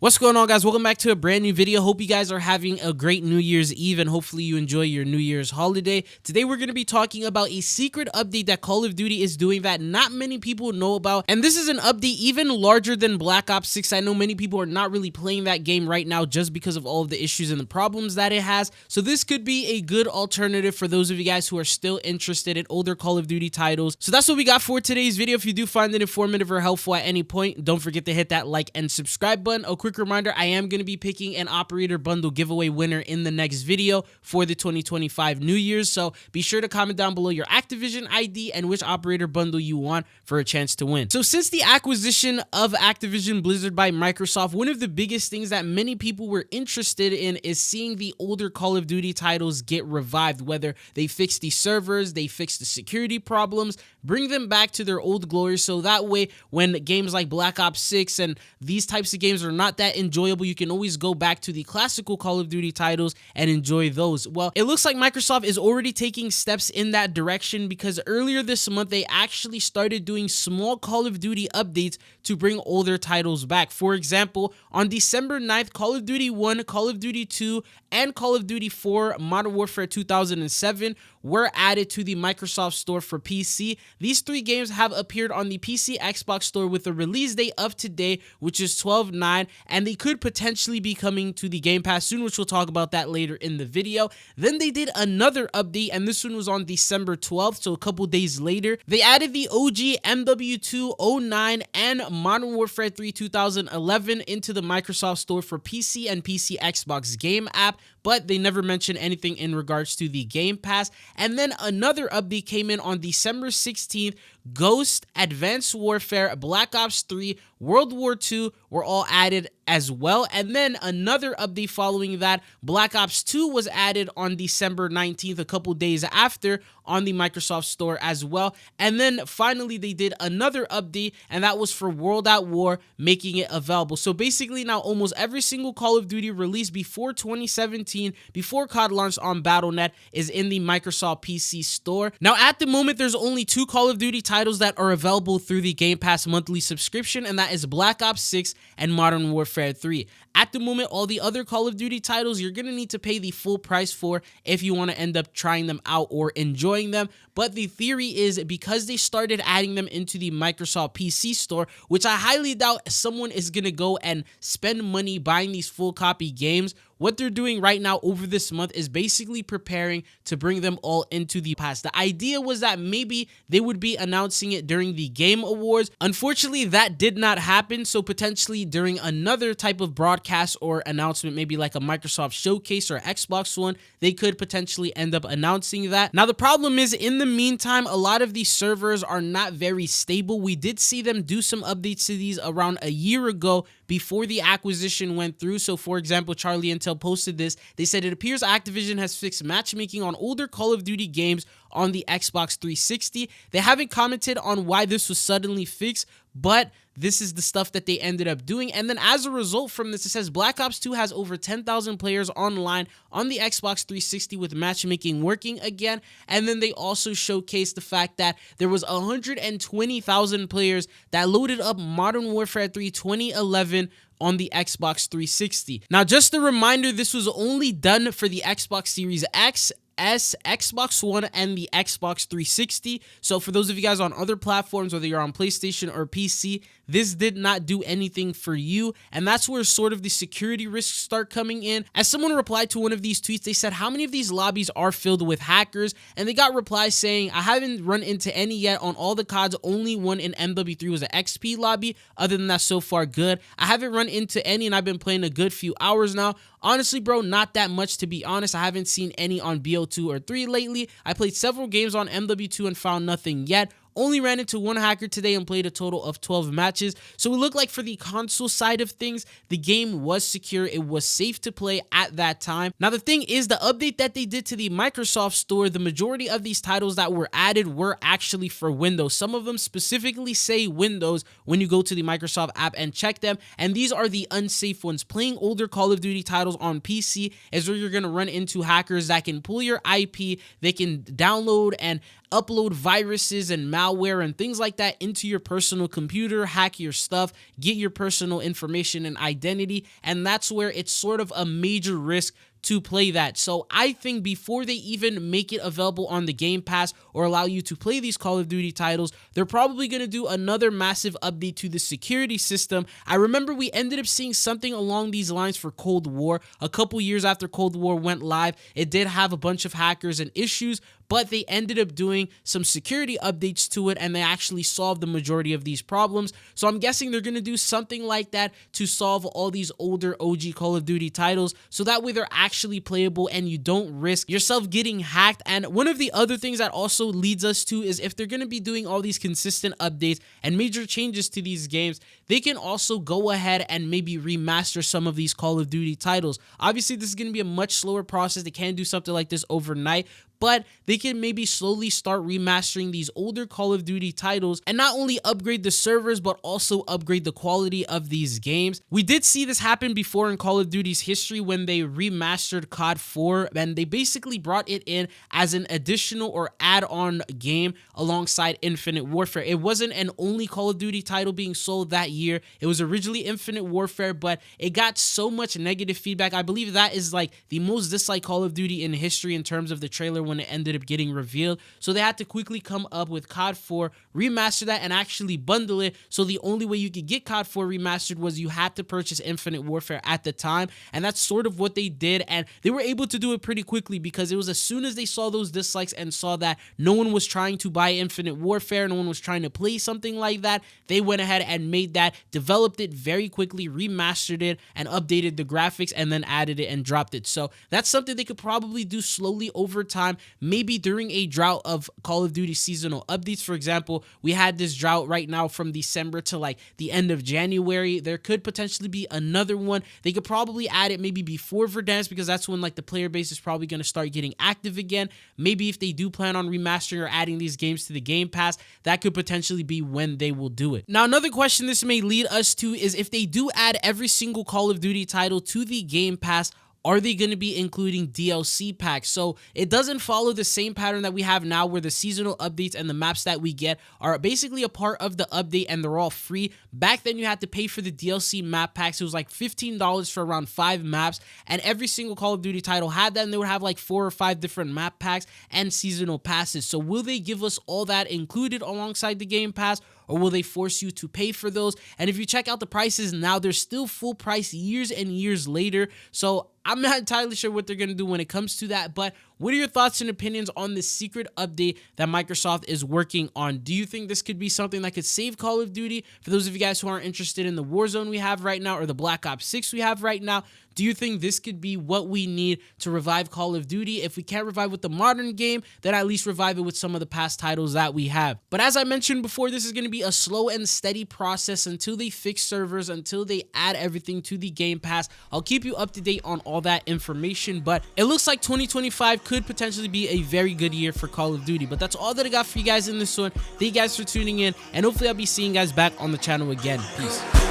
What's going on, guys? Welcome back to a brand new video. Hope you guys are having a great New Year's Eve and hopefully you enjoy your New Year's holiday. Today we're going to be talking about a secret update that Call of Duty is doing that not many people know about, and this is an update even larger than Black Ops 6. I know many people are not really playing that game right now just because of all of the issues and the problems that it has, so this could be a good alternative for those of you guys who are still interested in older Call of Duty titles. So that's what we got for today's video. If you do find it informative or helpful at any point, don't forget to hit that like and subscribe button. A quick reminder, I am going to be picking an operator bundle giveaway winner in the next video for the 2025 New Year's, so be sure to comment down below your Activision ID and which operator bundle you want for a chance to win. So since the acquisition of Activision Blizzard by Microsoft, one of the biggest things that many people were interested in is seeing the older Call of Duty titles get revived, whether they fix the servers, they fix the security problems, bring them back to their old glory, so that way when games like Black Ops 6 and these types of games are not that enjoyable, you can always go back to the classical Call of Duty titles and enjoy those. Well, it looks like Microsoft is already taking steps in that direction, because earlier this month they actually started doing small Call of Duty updates to bring older titles back. For example, on December 9th, Call of Duty 1, Call of Duty 2, and Call of Duty 4 Modern Warfare 2007 were added to the Microsoft Store for PC. These three games have appeared on the PC Xbox Store with a release date of today, which is 12/9, and they could potentially be coming to the Game Pass soon, which we'll talk about that later in the video. Then they did another update, and this one was on December 12th, so a couple days later. They added the OG MW2 09 and Modern Warfare 3 2011 into the Microsoft Store for PC and PC Xbox game app, but they never mentioned anything in regards to the Game Pass. And then another update came in on December 16th. Ghost, Advanced Warfare, Black Ops 3, World War II were all added as well. And then another update following that, Black Ops 2 was added on December 19th, a couple days after, on the Microsoft Store as well. And then finally they did another update, and that was for World at War, making it available. So basically now almost every single Call of Duty release before 2017, before COD launched on Battle.net, is in the Microsoft PC Store. Now at the moment there's only two Call of Duty titles that are available through the Game Pass monthly subscription, and that is Black Ops 6 and Modern Warfare 3. At the moment, all the other Call of Duty titles you're going to need to pay the full price for if you want to end up trying them out or enjoying them. But the theory is, because they started adding them into the Microsoft PC Store, which I highly doubt someone is going to go and spend money buying these full copy games, what they're doing right now over this month is basically preparing to bring them all into the past. The idea was that maybe they would be announcing it during the Game Awards. Unfortunately, that did not happen, so potentially during another type of broadcast or announcement, maybe like a Microsoft Showcase or Xbox One, they could potentially end up announcing that. Now, the problem is, in the meantime, a lot of these servers are not very stable. We did see them do some updates to these around a year ago before the acquisition went through. So for example, Charlie Intel posted this. They said it appears Activision has fixed matchmaking on older Call of Duty games on the Xbox 360. They haven't commented on why this was suddenly fixed, but this is the stuff that they ended up doing. And then as a result from this, it says Black Ops 2 has over 10,000 players online on the Xbox 360 with matchmaking working again. And then they also showcased the fact that there was 120,000 players that loaded up Modern Warfare 3 2011 on the Xbox 360. Now, just a reminder, this was only done for the Xbox Series X, Xbox One, and the Xbox 360. So for those of you guys on other platforms, whether you're on PlayStation or PC, this did not do anything for you, and that's where sort of the security risks start coming in. As someone replied to one of these tweets, they said, how many of these lobbies are filled with hackers? And they got replies saying, I haven't run into any yet on all the CODs, only one in MW3 was an XP lobby. Other than that, so far good. I haven't run into any, and I've been playing a good few hours now. Honestly, bro, not that much, to be honest. I haven't seen any on BO2 or 3 lately. I played several games on MW2 and found nothing yet. Only ran into one hacker today and played a total of 12 matches. So it looked like for the console side of things, the game was secure. It was safe to play at that time. Now, the thing is, the update that they did to the Microsoft Store, the majority of these titles that were added were actually for Windows. Some of them specifically say Windows when you go to the Microsoft app and check them. And these are the unsafe ones. Playing older Call of Duty titles on PC is where you're going to run into hackers that can pull your IP. They can download and upload viruses and malware and things like that into your personal computer, hack your stuff, get your personal information and identity, and that's where it's sort of a major risk to play that. So I think before they even make it available on the Game Pass or allow you to play these Call of Duty titles, they're probably going to do another massive update to the security system. I remember we ended up seeing something along these lines for Cold War. A couple years after Cold War went live, it did have a bunch of hackers and issues, but they ended up doing some security updates to it, and they actually solved the majority of these problems. So I'm guessing they're going to do something like that to solve all these older OG Call of Duty titles, so that way they're actually playable and you don't risk yourself getting hacked. And one of the other things that also leads us to is if they're going to be doing all these consistent updates and major changes to these games, they can also go ahead and maybe remaster some of these Call of Duty titles. Obviously, this is going to be a much slower process. They can't do something like this overnight, but they can maybe slowly start remastering these older Call of Duty titles and not only upgrade the servers, but also upgrade the quality of these games. We did see this happen before in Call of Duty's history when they remastered COD 4, and they basically brought it in as an additional or add-on game alongside Infinite Warfare. It wasn't an only Call of Duty title being sold that year. It was originally Infinite Warfare, but it got so much negative feedback. I believe that is like the most disliked Call of Duty in history in terms of the trailer when it ended up getting revealed. So they had to quickly come up with COD 4, remaster that, and actually bundle it. So the only way you could get COD 4 remastered was you had to purchase Infinite Warfare at the time, and that's sort of what they did, and they were able to do it pretty quickly because it was as soon as they saw those dislikes and saw that no one was trying to buy Infinite Warfare, no one was trying to play something like that, they went ahead and made that, developed it very quickly, remastered it, and updated the graphics, and then added it and dropped it. So that's something they could probably do slowly over time, maybe during a drought of Call of Duty seasonal updates. For example, we had this drought right now from December to like the end of January. There could potentially be another one. They could probably add it maybe before Verdansk because that's when like the player base is probably going to start getting active again. Maybe if they do plan on remastering or adding these games to the Game Pass, that could potentially be when they will do it. Now, another question this may lead us to is if they do add every single Call of Duty title to the Game Pass, are they going to be including DLC packs? So it doesn't follow the same pattern that we have now where the seasonal updates and the maps that we get are basically a part of the update and they're all free. Back then you had to pay for the DLC map packs. It was like $15 for around 5 maps, and every single Call of Duty title had that, and they would have like 4 or 5 different map packs and seasonal passes. So will they give us all that included alongside the Game Pass, or will they force you to pay for those? And if you check out the prices now, they're still full price years and years later. So I'm not entirely sure what they're going to do when it comes to that, but what are your thoughts and opinions on this secret update that Microsoft is working on? Do you think this could be something that could save Call of Duty? For those of you guys who aren't interested in the Warzone we have right now or the Black Ops 6 we have right now, do you think this could be what we need to revive Call of Duty? If we can't revive with the modern game, then at least revive it with some of the past titles that we have. But as I mentioned before, this is going to be a slow and steady process until they fix servers, until they add everything to the Game Pass. I'll keep you up to date on all that information, but it looks like 2025 could potentially be a very good year for Call of Duty. But that's all that I got for you guys in this one. Thank you guys for tuning in, and hopefully I'll be seeing you guys back on the channel again. Peace.